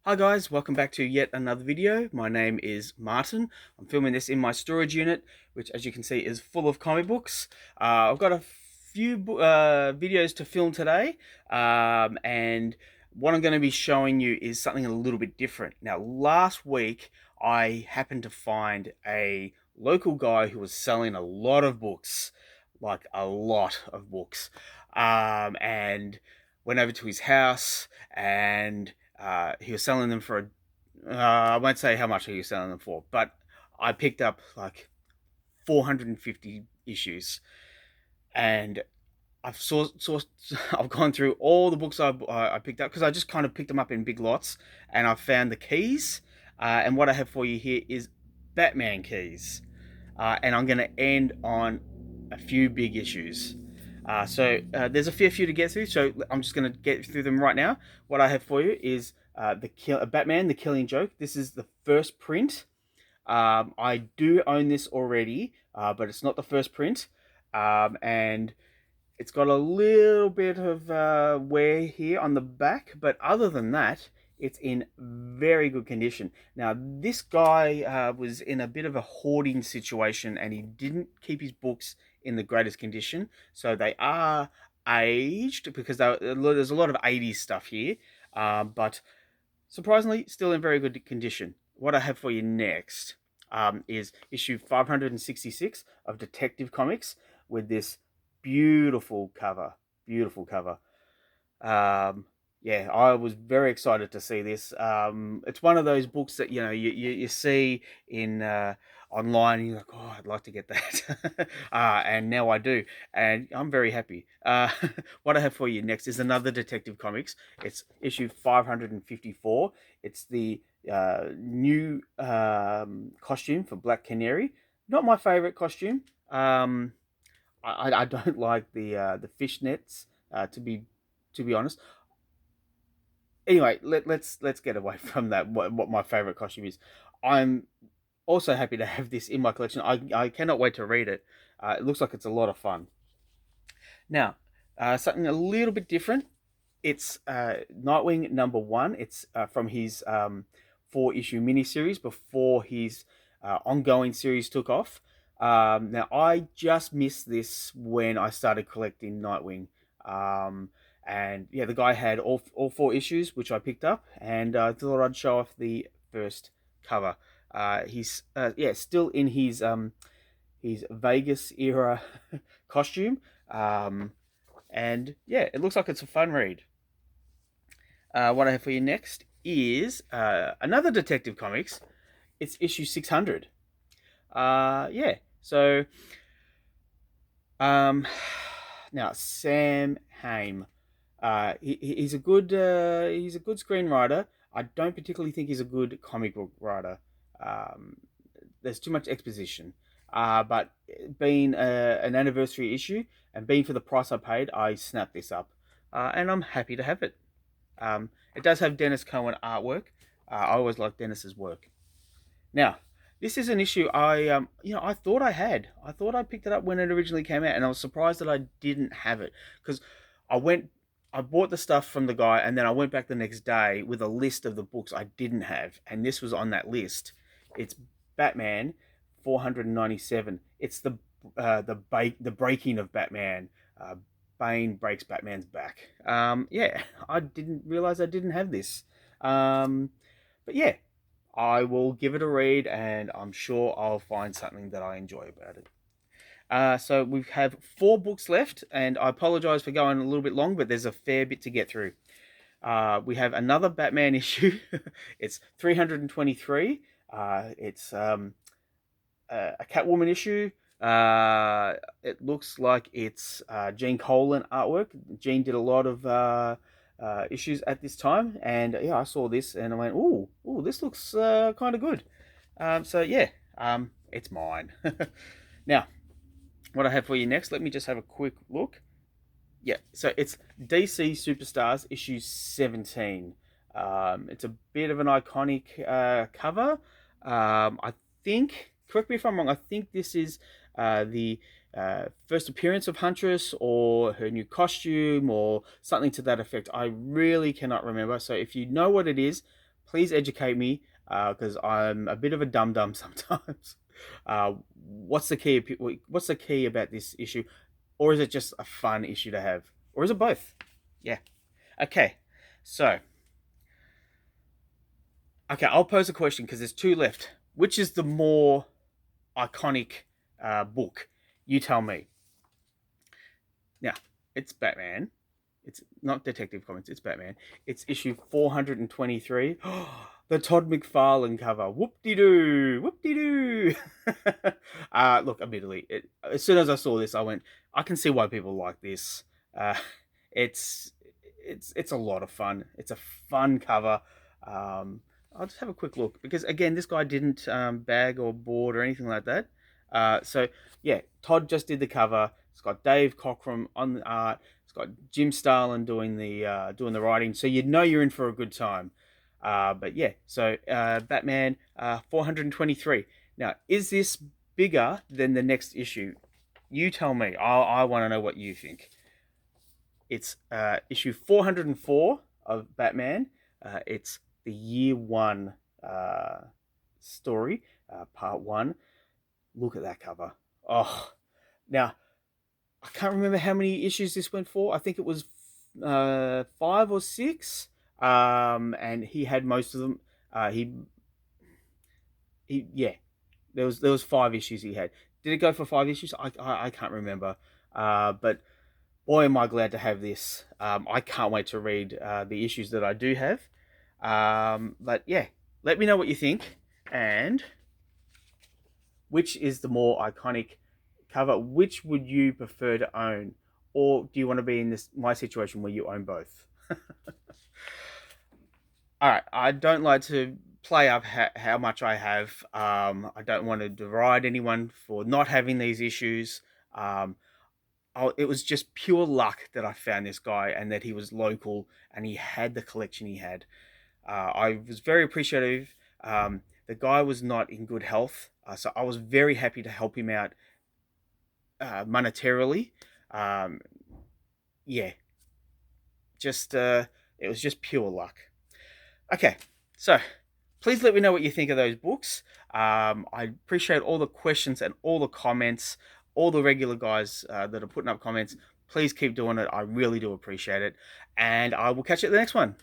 Hi guys, welcome back to yet another video. My name is Martin. I'm filming this in my storage unit, which as you can see is full of comic books. I've got a few videos to film today, and what I'm going to be showing you is something a little bit different. Now, last week I happened to find a local guy who was selling a lot of books, like a lot of books, and went over to his house and he was selling them for I won't say how much he was selling them for, but I picked up like 450 issues, and I've gone through all the books I picked up because I just kind of picked them up in big lots, and I found the keys. And what I have for you here is Batman keys, and I'm going to end on a few big issues. There's a fair few to get through, so I'm just going to get through them right now. What I have for you is Batman, the Killing Joke. This is the first print. I do own this already, but it's not the first print, and it's got a little bit of wear here on the back, but other than that, it's in very good condition. Now, this guy was in a bit of a hoarding situation, and he didn't keep his books in the greatest condition. So they are aged because there's a lot of 80s stuff here, but surprisingly, still in very good condition. What I have for you next is issue 566 of Detective Comics with this beautiful cover. Beautiful cover. Um, yeah, I was very excited to see this. It's one of those books that you see in online, and you're like, oh, I'd like to get that, and now I do, and I'm very happy. What I have for you next is another Detective Comics. It's issue 554. It's the new costume for Black Canary. Not my favorite costume. I don't like the fishnets, to be honest. Anyway, let's get away from that. What my favorite costume is. I'm also happy to have this in my collection. I cannot wait to read it. It looks like it's a lot of fun. Now, something a little bit different. It's Nightwing #1. It's from his 4-issue miniseries before his ongoing series took off. Now, I just missed this when I started collecting Nightwing. Um, and yeah, the guy had all 4 issues, which I picked up, and I thought I'd show off the first cover. He's still in his Vegas era costume. And yeah, it looks like it's a fun read. What I have for you next is another Detective Comics. It's issue 600. Yeah, so um, now Sam Haim. He's a good screenwriter. I don't particularly think he's a good comic book writer. Um, there's too much exposition. But being an anniversary issue and being for the price I paid, I snapped this up, and I'm happy to have it. It does have Dennis Cohen artwork. I always like Dennis's work. Now, this is an issue I thought I had. I thought I picked it up when it originally came out, and I was surprised that I didn't have it because I went, I bought the stuff from the guy, and then I went back the next day with a list of the books I didn't have, and this was on that list. It's Batman 497. It's the breaking of Batman. Bane breaks Batman's back. Yeah, I didn't realize I didn't have this. Um, but yeah, I will give it a read, and I'm sure I'll find something that I enjoy about it. So we have 4 books left, and I apologize for going a little bit long, but there's a fair bit to get through. We have another Batman issue. It's 323. It's a Catwoman issue. It looks like it's Gene Colan artwork. Gene did a lot of issues at this time, and yeah, I saw this and I went, "Ooh, this looks kind of good." So yeah, it's mine. Now, what I have for you next, let me just have a quick look. Yeah, so it's DC Superstars issue 17. It's a bit of an iconic cover. I think, correct me if I'm wrong, I think this is the first appearance of Huntress or her new costume or something to that effect. I really cannot remember. So if you know what it is, Please educate me, because I'm a bit of a dum dum sometimes. What's the key? What's the key about this issue, or is it just a fun issue to have, or is it both? Yeah. Okay. So, okay, I'll pose a question because there's two left. Which is the more iconic book? You tell me. Now, it's Batman. It's not Detective Comics, it's Batman. It's issue 423. The Todd McFarlane cover. Whoop-de-doo! Whoop-de-doo! Look, admittedly, as soon as I saw this, I went, I can see why people like this. Uh, it's it's a lot of fun. It's a fun cover. I'll just have a quick look because again, this guy didn't bag or board or anything like that. So yeah, Todd just did the cover. It's got Dave Cockrum on the art. It's got Jim Starlin doing the writing. So you know you're in for a good time. But yeah, so Batman 423. Now, is this bigger than the next issue? You tell me. I want to know what you think. It's issue 404 of Batman. It's the year one story, part one. Look at that cover. Oh, now I can't remember how many issues this went for. I think it was 5 or 6. And he had most of them. He yeah. There was 5 issues he had. Did it go for 5 issues? I can't remember. But boy, am I glad to have this. I can't wait to read the issues that I do have. But yeah, let me know what you think, and which is the more iconic cover. Which would you prefer to own, or do you want to be in this my situation where you own both? All right, I don't like to play up how much I have. I don't want to deride anyone for not having these issues. Um, it was just pure luck that I found this guy and that he was local and he had the collection he had. I was very appreciative. The guy was not in good health, so I was very happy to help him out monetarily. Um, yeah, just it was just pure luck. Okay, so please let me know what you think of those books. I appreciate all the questions and all the comments, all the regular guys that are putting up comments. Please keep doing it. I really do appreciate it. And I will catch you at the next one.